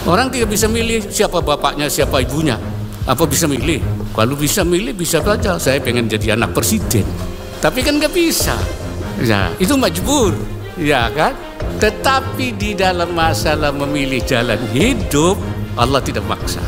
Orang tidak bisa milih siapa bapaknya, siapa ibunya. Apa bisa milih? Kalau bisa milih, bisa saja. Saya pengen jadi anak presiden. Tapi kan nggak bisa. Ya, itu majbur. Ya kan? Tetapi di dalam masalah memilih jalan hidup, Allah tidak maksa.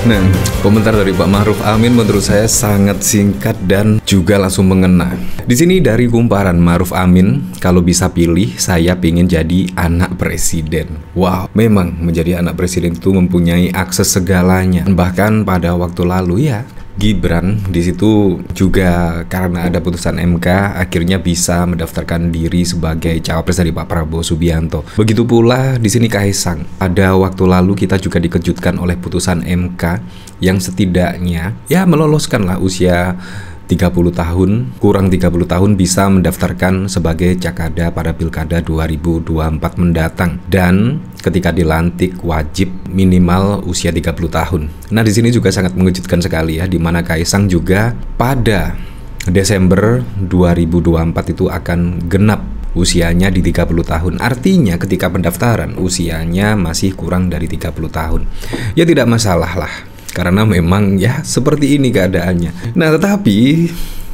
Nah, komentar dari Pak Ma'ruf Amin menurut saya sangat singkat dan juga langsung mengena. Di sini dari kumparan Ma'ruf Amin, kalau bisa pilih, saya pengen jadi anak presiden. Wow, memang menjadi anak presiden itu mempunyai akses segalanya. Bahkan pada waktu lalu ya, Gibran di situ juga karena ada putusan MK akhirnya bisa mendaftarkan diri sebagai cawapres dari Pak Prabowo Subianto. Begitu pula di sini Kaisang. Pada waktu lalu kita juga dikejutkan oleh putusan MK yang setidaknya ya meloloskanlah usia 30 tahun, kurang 30 tahun bisa mendaftarkan sebagai Cakada pada Pilkada 2024 mendatang. Dan ketika dilantik wajib minimal usia 30 tahun. Nah, di sini juga sangat mengejutkan sekali ya, di mana Kaisang juga pada Desember 2024 itu akan genap usianya di 30 tahun. Artinya ketika pendaftaran usianya masih kurang dari 30 tahun. Ya tidak masalah lah, karena memang ya seperti ini keadaannya. Nah, tetapi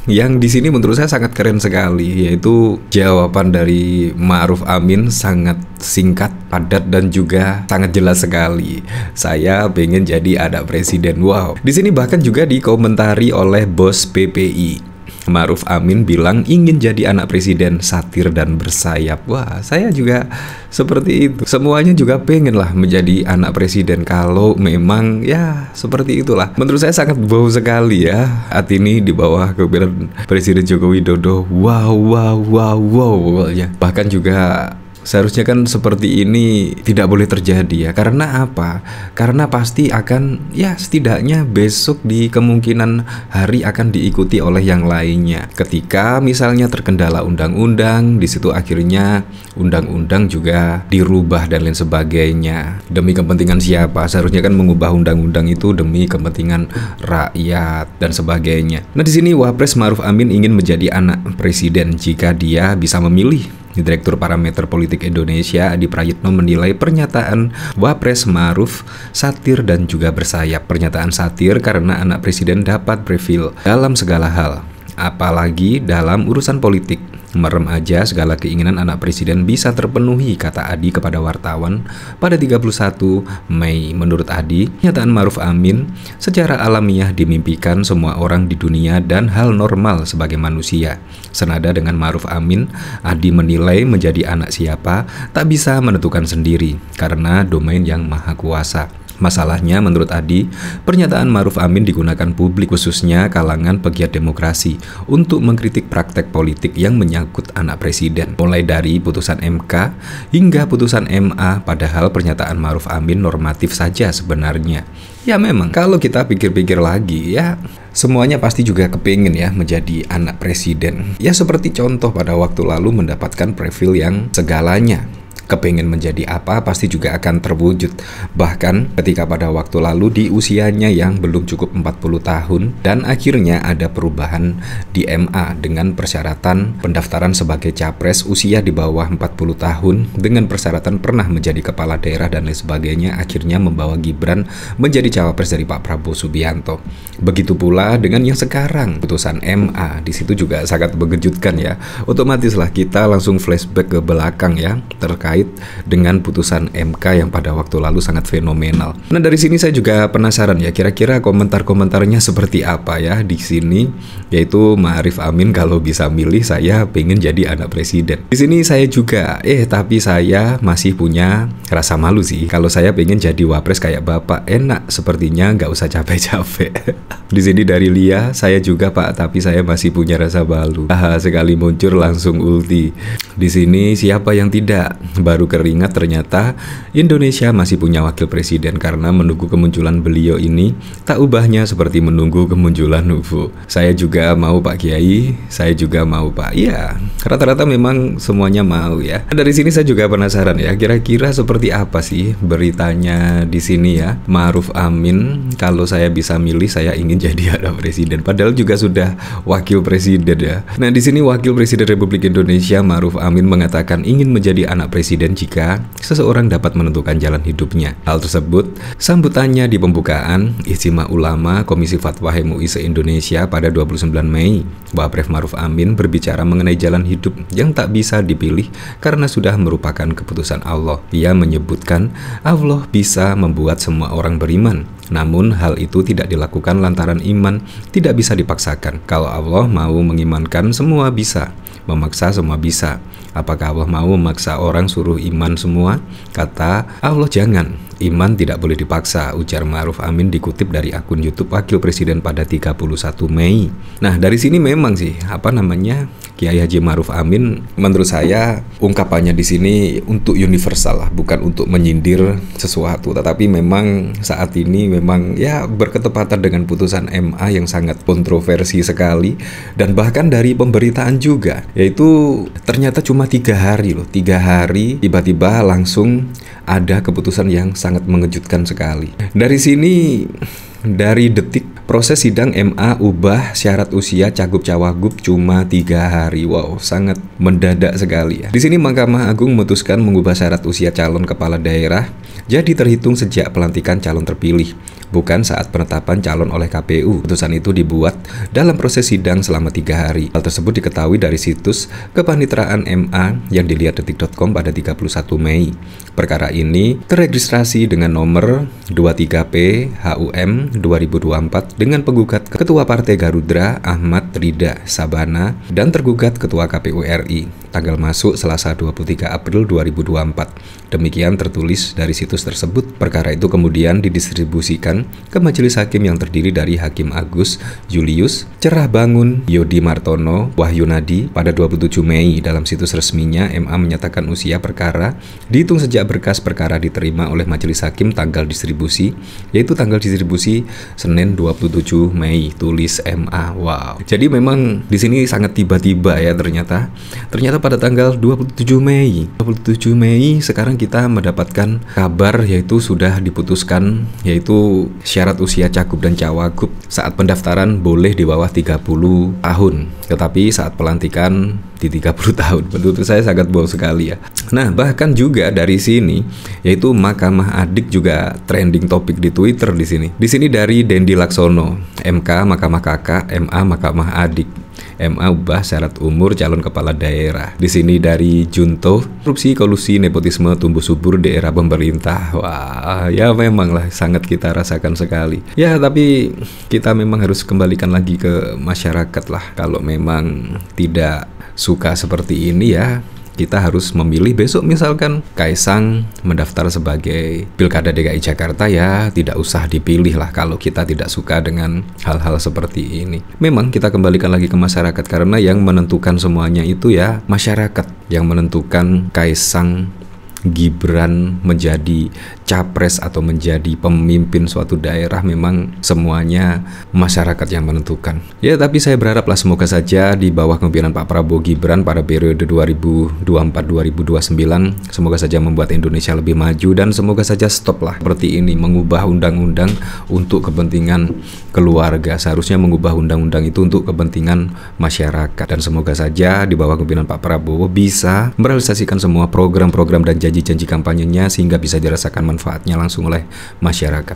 yang di sini menurut saya sangat keren sekali, yaitu jawaban dari Ma'ruf Amin sangat singkat, padat, dan juga sangat jelas sekali. Saya pengen jadi anak presiden. Wow. Di sini bahkan juga dikomentari oleh bos PPI. Ma'ruf Amin bilang ingin jadi anak presiden, satir dan bersayap. Wah, saya juga seperti itu. Semuanya juga pengen lah menjadi anak presiden kalau memang ya seperti itulah. Menurut saya sangat bau sekali ya hati ini di bawah kepemimpinan Presiden Joko Widodo. Wow, wow, wow, wow pokoknya. Bahkan juga seharusnya kan seperti ini tidak boleh terjadi ya. Karena apa? Karena pasti akan ya setidaknya besok di kemungkinan hari akan diikuti oleh yang lainnya. Ketika misalnya terkendala undang-undang, di situ akhirnya undang-undang juga dirubah dan lain sebagainya. Demi kepentingan siapa? Seharusnya kan mengubah undang-undang itu demi kepentingan rakyat dan sebagainya. Nah, di sini Wapres Ma'ruf Amin ingin menjadi anak presiden jika dia bisa memilih. Direktur Parameter Politik Indonesia Adi Prayitno menilai pernyataan Wapres Ma'ruf satir dan juga bersayap. Pernyataan satir karena anak presiden dapat preview dalam segala hal, apalagi dalam urusan politik. Merem aja segala keinginan anak presiden bisa terpenuhi, kata Adi kepada wartawan pada 31 Mei. Menurut Adi, pernyataan Ma'ruf Amin secara alamiah dimimpikan semua orang di dunia dan hal normal sebagai manusia. Senada dengan Ma'ruf Amin, Adi menilai menjadi anak siapa tak bisa menentukan sendiri karena domain yang maha kuasa. Masalahnya menurut Adi, pernyataan Ma'ruf Amin digunakan publik khususnya kalangan pegiat demokrasi untuk mengkritik praktek politik yang menyangkut anak presiden. Mulai dari putusan MK hingga putusan MA, padahal pernyataan Ma'ruf Amin normatif saja sebenarnya. Ya memang kalau kita pikir-pikir lagi ya semuanya pasti juga kepingin ya menjadi anak presiden. Ya seperti contoh pada waktu lalu mendapatkan preview yang segalanya. Kepingin menjadi apa pasti juga akan terwujud. Bahkan ketika pada waktu lalu di usianya yang belum cukup 40 tahun dan akhirnya ada perubahan di MA dengan persyaratan pendaftaran sebagai capres usia di bawah 40 tahun dengan persyaratan pernah menjadi kepala daerah dan lain sebagainya, akhirnya membawa Gibran menjadi cawapres dari Pak Prabowo Subianto. Begitu pula dengan yang sekarang putusan MA, di situ juga sangat mengejutkan ya. Otomatislah kita langsung flashback ke belakang ya terkait dengan putusan MK yang pada waktu lalu sangat fenomenal. Nah, dari sini saya juga penasaran ya, kira-kira komentar-komentarnya seperti apa ya di sini, yaitu Ma'ruf Amin kalau bisa milih saya pengen jadi anak presiden. Di sini saya juga tapi saya masih punya rasa malu sih. Kalau saya pengen jadi wapres kayak bapak, enak sepertinya nggak usah capek-capek. Di sini dari Lia, saya juga Pak, tapi saya masih punya rasa malu. Sekali muncul langsung ulti. Di sini siapa yang tidak baru keringat ternyata Indonesia masih punya wakil presiden karena menunggu kemunculan beliau ini tak ubahnya seperti menunggu kemunculan UFO. Saya juga mau Pak Kiai, saya juga mau Pak. Iya, rata-rata memang semuanya mau ya. Dari sini saya juga penasaran ya, kira-kira seperti apa sih beritanya di sini ya. Ma'ruf Amin, kalau saya bisa milih saya ingin jadi anak presiden. Padahal juga sudah wakil presiden ya. Nah, di sini wakil presiden Republik Indonesia Ma'ruf Amin mengatakan ingin menjadi anak presiden jika seseorang dapat menentukan jalan hidupnya. Hal tersebut sambutannya di pembukaan Ijtima Ulama Komisi Fatwa MUI se-Indonesia pada 29 Mei. Wapres Ma'ruf Amin berbicara mengenai jalan hidup yang tak bisa dipilih karena sudah merupakan keputusan Allah. Ia menyebutkan Allah bisa membuat semua orang beriman. Namun hal itu tidak dilakukan lantaran iman tidak bisa dipaksakan. Kalau Allah mau mengimankan semua bisa, memaksa semua bisa. Apakah Allah mau memaksa orang suruh iman semua? Kata Allah jangan, iman tidak boleh dipaksa, ujar Ma'ruf Amin dikutip dari akun YouTube Wakil Presiden pada 31 Mei. Nah, dari sini memang sih Kiai Haji Ma'ruf Amin menurut saya ungkapannya di sini untuk universal lah, bukan untuk menyindir sesuatu, tetapi memang saat ini memang ya berketepatan dengan putusan MA yang sangat kontroversi sekali dan bahkan dari pemberitaan juga, yaitu ternyata cuma 3 hari loh, 3 hari tiba-tiba langsung ada keputusan yang sangat mengejutkan sekali. Dari sini, dari Detik, proses sidang MA ubah syarat usia cagup-cawagup cuma 3 hari. Wow, sangat mendadak sekali ya. Di sini Mahkamah Agung memutuskan mengubah syarat usia calon kepala daerah jadi terhitung sejak pelantikan calon terpilih, bukan saat penetapan calon oleh KPU. Putusan itu dibuat dalam proses sidang selama 3 hari. Hal tersebut diketahui dari situs kepaniteraan MA yang dilihat detik.com pada 31 Mei. Perkara ini terregistrasi dengan nomor 23P HUM 2024 dengan penggugat Ketua Partai Garudra Ahmad Rida Sabana dan tergugat Ketua KPU RI. Tanggal masuk Selasa 23 April 2024. Demikian tertulis dari situs tersebut. Perkara itu kemudian didistribusikan ke Majelis Hakim yang terdiri dari Hakim Agus Julius, Cerah Bangun, Yodi Martono, Wahyu Nadi pada 27 Mei. Dalam situs resminya, MA menyatakan usia perkara dihitung sejak berkas perkara diterima oleh Majelis Hakim tanggal distribusi, yaitu tanggal distribusi Senin 27 Mei, tulis MA. Wow. Jadi memang di sini sangat tiba-tiba ya ternyata pada tanggal 27 Mei sekarang kita mendapatkan kabar yaitu sudah diputuskan yaitu syarat usia cagup dan cawagup saat pendaftaran boleh di bawah 30 tahun, tetapi saat pelantikan di 30 tahun. Menurut saya sangat bohong sekali ya. Nah, bahkan juga dari sini yaitu Mahkamah Adik juga trending topik di Twitter di sini. Di sini dari Dendi Laksono, MK Mahkamah Kakak, MA Mahkamah Adik. MA ubah syarat umur calon kepala daerah. Di sini dari Junto, korupsi, kolusi, nepotisme tumbuh subur di era pemerintah. Wah, ya memang lah sangat kita rasakan sekali. Ya, tapi kita memang harus kembalikan lagi ke masyarakat lah. Kalau memang tidak suka seperti ini ya, kita harus memilih. Besok misalkan Kaisang mendaftar sebagai Pilkada DKI Jakarta, ya tidak usah dipilih lah kalau kita tidak suka dengan hal-hal seperti ini. Memang kita kembalikan lagi ke masyarakat karena yang menentukan semuanya itu ya masyarakat, yang menentukan Kaisang Gibran menjadi capres atau menjadi pemimpin suatu daerah memang semuanya masyarakat yang menentukan. Ya, tapi saya berharaplah semoga saja di bawah kepemimpinan Pak Prabowo Gibran pada periode 2024-2029 semoga saja membuat Indonesia lebih maju dan semoga saja stoplah seperti ini mengubah undang-undang untuk kepentingan keluarga. Seharusnya mengubah undang-undang itu untuk kepentingan masyarakat dan semoga saja di bawah kepemimpinan Pak Prabowo bisa merealisasikan semua program-program dan janji-janji kampanyenya sehingga bisa dirasakan manfaatnya langsung oleh masyarakat.